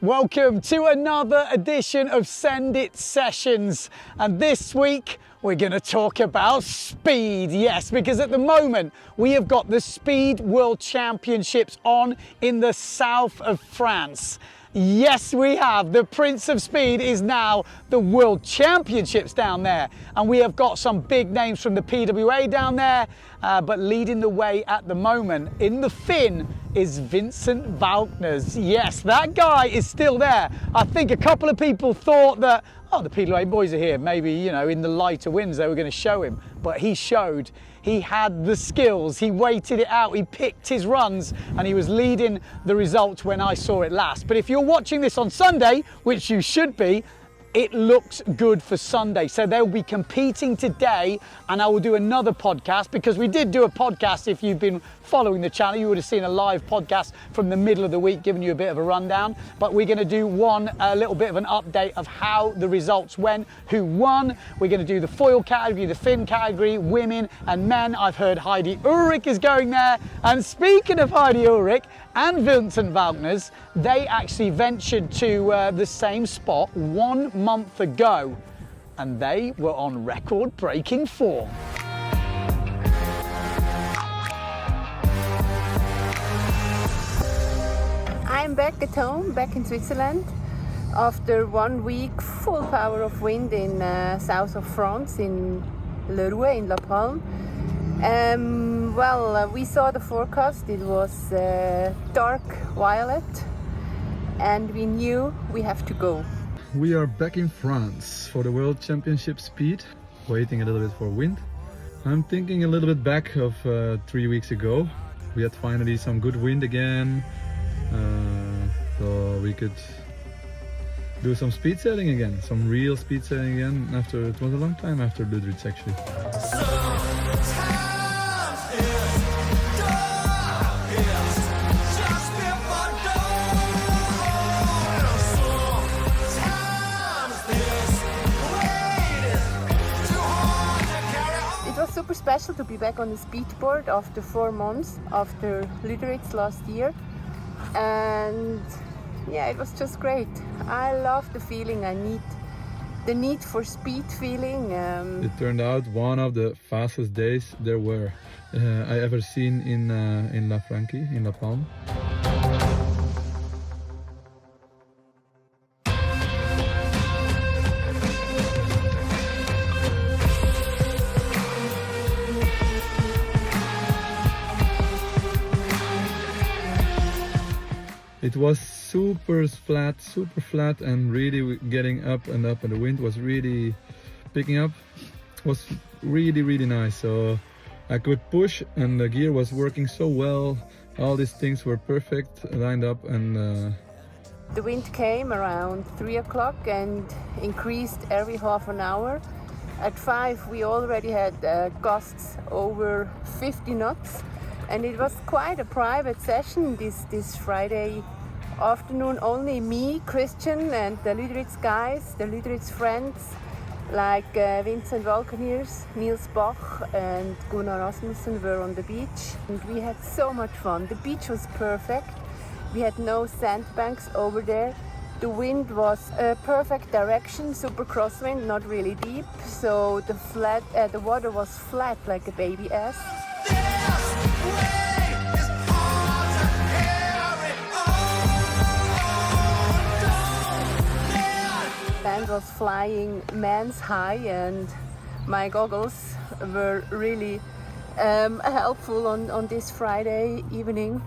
Welcome to another edition of Send It Sessions, and this week we're going to talk about speed. Yes, because at the moment we have got the Speed World Championships on in the south of France. Yes, we have. The Prince of Speed is now the World Championships down there, and we have got some big names from the PWA down there, but leading the way at the moment in the Finn is Vincent Valknes. Yes, that guy is still there. I think a couple of people thought that, oh, the PWA boys are here. Maybe, you know, in the lighter winds they were going to show him. But he showed he had the skills. He waited it out. He picked his runs and he was leading the results when I saw it last. But if you're watching this on Sunday, which you should be, it looks good for Sunday. So they'll be competing today, and I will do another podcast, because we did do a podcast. If you've been following the channel, you would have seen a live podcast from the middle of the week giving you a bit of a rundown. But we're going to do a little bit of an update of how the results went, who won. We're going to do the foil category, the fin category, women and men. I've heard Heidi Ulrich is going there. And speaking of Heidi Ulrich and Vincent Valknes, they actually ventured to the same spot 1 month ago, and they were on record-breaking form. I'm back at home, back in Switzerland, after 1 week full power of wind in south of France, in Le Rouet, in La Palme. We saw the forecast. It was dark violet, and we knew we have to go. We are back in France for the World Championship Speed, waiting a little bit for wind. I'm thinking a little bit back of 3 weeks ago. We had finally some good wind again, so we could do some speed sailing again, some real speed sailing again. It was a long time after Ludwig actually. Super special to be back on the speedboard after 4 months after Ludwig's last year, and yeah, it was just great. I love the feeling. The need for speed feeling. It turned out one of the fastest days there were I ever seen in La Franchi, in La Palme. It was super flat, and really getting up and up, and the wind was really picking up. It was really nice. So I could push, and the gear was working so well. All these things were perfect, lined up, and the wind came around 3 o'clock and increased every half an hour. At 5 we already had gusts over 50 knots, and it was quite a private session this Friday afternoon. Only me, Christian, and the Ludwig's guys, the Ludwig's friends, like Vincent Valknes, Niels Bach and Gunnar Rasmussen were on the beach, and we had so much fun. The beach was perfect. We had no sandbanks over there. The wind was a perfect direction, super crosswind, not really deep, so the water was flat like a baby ass. Band was flying man's high, and my goggles were really helpful on this Friday evening.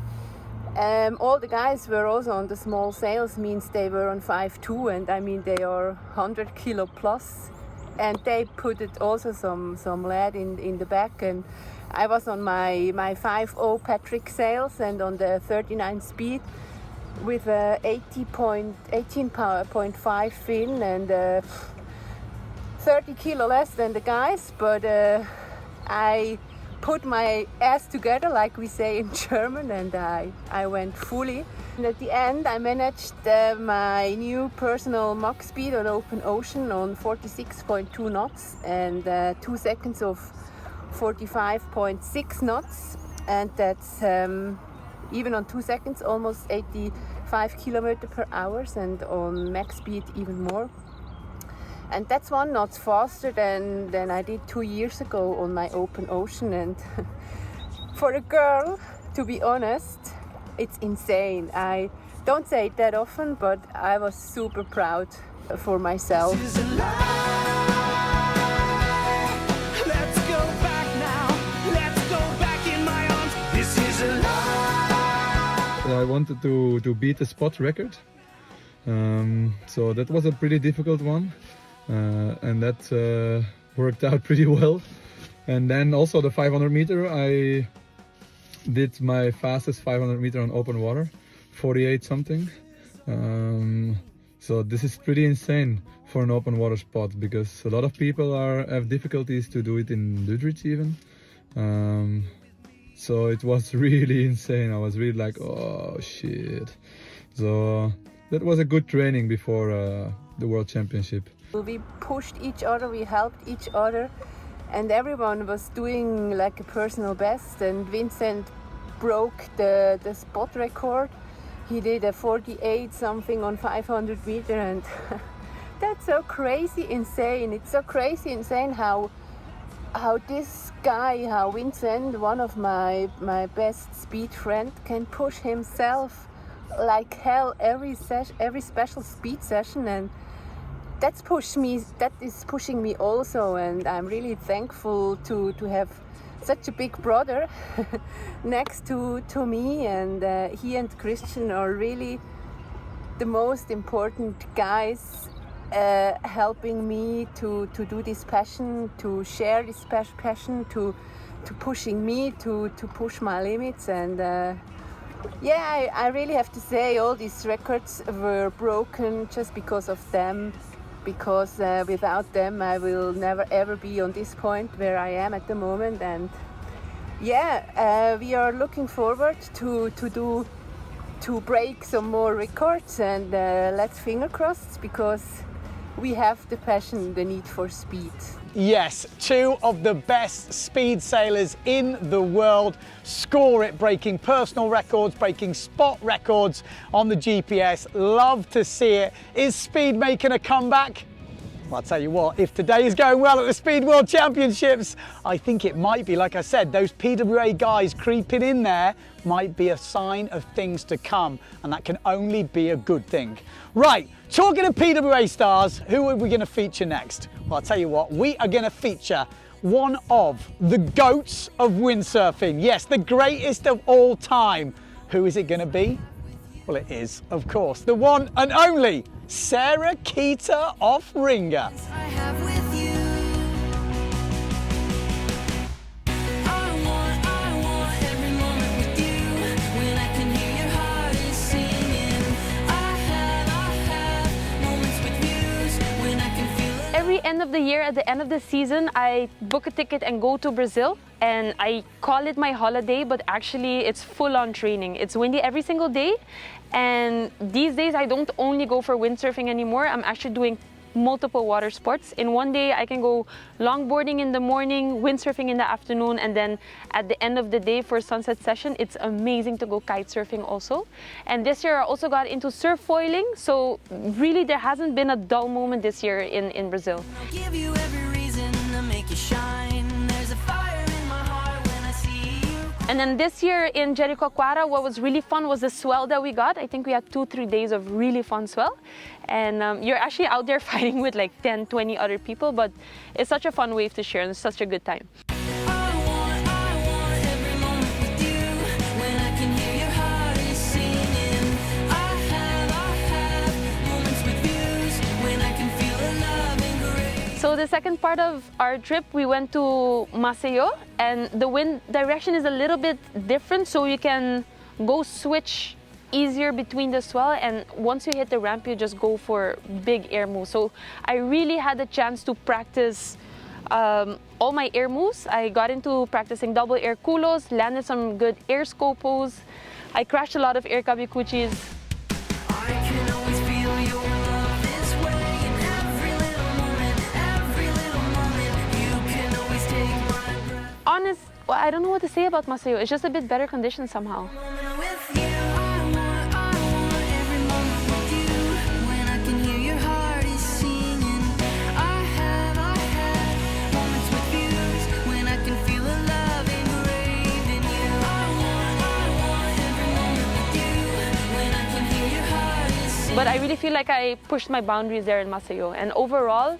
All the guys were also on the small sails, means they were on 5.2, and I mean they are 100 kilo plus, and they put it also some lead in the back, and I was on my 5.0 Patrick sails and on the 39 speed with a 18.5 fin and 30 kilo less than the guys, but I put my ass together, like we say in German, and I went fully. And at the end I managed my new personal Mach speed on open ocean on 46.2 knots and 2 seconds of 45.6 knots, and that's even on 2 seconds, almost 85 kilometers per hour, and on max speed even more. And that's 1 knot faster than I did 2 years ago on my open ocean. And for a girl, to be honest, it's insane. I don't say it that often, but I was super proud for myself. I wanted to beat the spot record, so that was a pretty difficult one, and that worked out pretty well. And then also the 500 meter, I did my fastest 500 meter on open water, 48 something. So this is pretty insane for an open water spot, because a lot of people have difficulties to do it in Dudrich even. So it was really insane. I was really like, oh shit. So that was a good training before the World Championship. We pushed each other, we helped each other, and everyone was doing like a personal best. And Vincent broke the spot record. He did a 48 something on 500 meter, and that's so crazy insane. It's so crazy insane how this guy, how Vincent, one of my best speed friend, can push himself like hell every special speed session. And that is pushing me also, and I'm really thankful to have such a big brother next to me. And he and Christian are really the most important guys, helping me to do this passion, to share this passion, to pushing me to push my limits. And yeah, I really have to say all these records were broken just because of them, because without them I will never ever be on this point where I am at the moment. And yeah, we are looking forward to break some more records, and let's finger crossed, because we have the passion, the need for speed. Yes, 2 of the best speed sailors in the world score it, breaking personal records, breaking spot records on the GPS. Love to see it. Is speed making a comeback? Well, I'll tell you what, if today is going well at the Speed World Championships, I think it might be. Like I said, those PWA guys creeping in there might be a sign of things to come, and that can only be a good thing. Right, talking of PWA stars, who are we going to feature next? Well, I'll tell you what, we are going to feature one of the GOATs of windsurfing. Yes, the greatest of all time. Who is it going to be? Well, it is, of course, the one and only Sarah-Quita Offringa. Every end of the year, at the end of the season, I book a ticket and go to Brazil, and I call it my holiday, but actually it's full-on training. It's windy every single day, and these days I don't only go for windsurfing anymore. I'm actually doing multiple water sports. In one day I can go longboarding in the morning, windsurfing in the afternoon, and then at the end of the day for sunset session, it's amazing to go kite surfing also. And this year I also got into surf foiling, so really there hasn't been a dull moment this year in Brazil. I'll give you every reason to make you shine. There's a fire in my heart when I see you. And then this year in Jericoacoara, what was really fun was the swell that we got. I think we had 2-3 days of really fun swell. And you're actually out there fighting with like 10, 20 other people, but it's such a fun wave to share and it's such a good time. I want every moment with you. When I can hear your heart is singing. I have moments with views. When I can feel the love and grace. So the second part of our trip, we went to Maceió, and the wind direction is a little bit different, so you can go switch easier between the swell, and once you hit the ramp you just go for big air moves. So I really had the chance to practice all my air moves. I got into practicing double air culos, landed some good air scopos. I crashed a lot of air kabikuchis. I can always feel your love this way in every little moment, every little moment. You can always take my breath. Well, I don't know what to say about Maceió. It's just a bit better conditions somehow. Moment with But I really feel like I pushed my boundaries there in Maceió. And overall,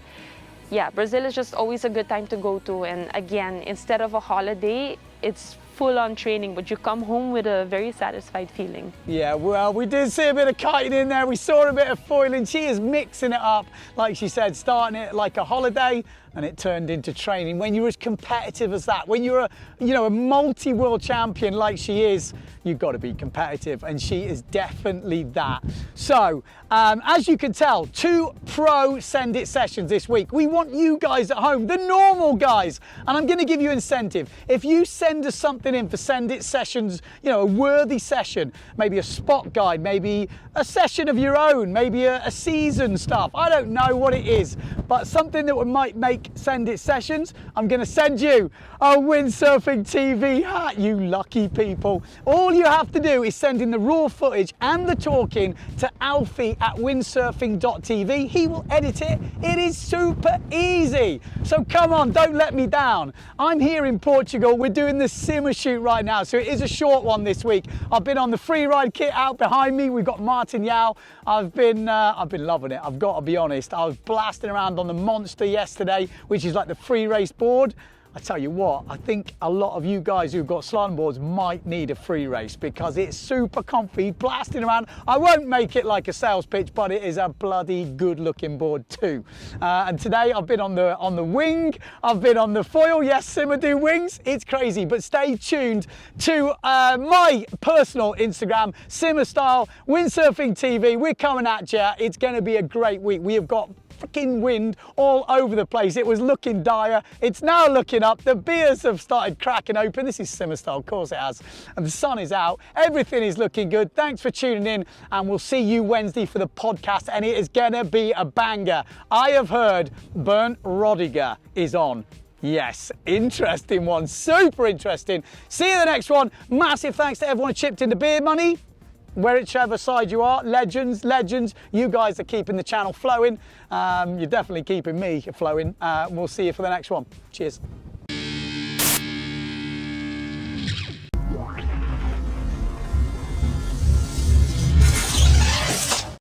yeah, Brazil is just always a good time to go to. And again, instead of a holiday, it's full-on training, but you come home with a very satisfied feeling. Yeah, well, we did see a bit of kiting in there. We saw a bit of foiling. She is mixing it up, like she said, starting it like a holiday, and it turned into training. When you're as competitive as that, when you're a multi-world champion like she is, you've got to be competitive, and she is definitely that. So, as you can tell, 2 pro Send It sessions this week. We want you guys at home, the normal guys, and I'm going to give you incentive. If you send us something in for Send It sessions, a worthy session, maybe a spot guide, maybe a session of your own, maybe a season stuff. I don't know what it is, but something that might make Send It sessions, I'm going to send you a Windsurfing.TV hat, you lucky people. All you have to do is send in the raw footage and the talking to Alfie at Windsurfing.TV. He will edit it. It is super easy. So come on, don't let me down. I'm here in Portugal. We're doing the simmer shoot right now, so it is a short one this week. I've been on the free ride kit out behind me. We've got Martin Yao. I've been loving it. I've got to be honest. I was blasting around on the Monster yesterday, which is like the free race board. I tell you what, I think a lot of you guys who've got slalom boards might need a free race because it's super comfy, blasting around. I won't make it like a sales pitch, but it is a bloody good looking board too. And today I've been on the wing, I've been on the foil. Yes, Simmer do wings. It's crazy, but stay tuned to my personal Instagram, Simmer Style, Windsurfing.TV. We're coming at you. It's going to be a great week. We have got freaking wind all over the place. It was looking dire. It's now looking up. The beers have started cracking open. This is Simmer Style, of course it has. And the sun is out. Everything is looking good. Thanks for tuning in, and we'll see you Wednesday for the podcast, and it is gonna be a banger. I have heard Bernd Rodiger is on. Yes, interesting one, super interesting. See you the next one. Massive thanks to everyone who chipped in the beer money. Whichever side you are, legends, you guys are keeping the channel flowing. You're definitely keeping me flowing. We'll see you for the next one. Cheers.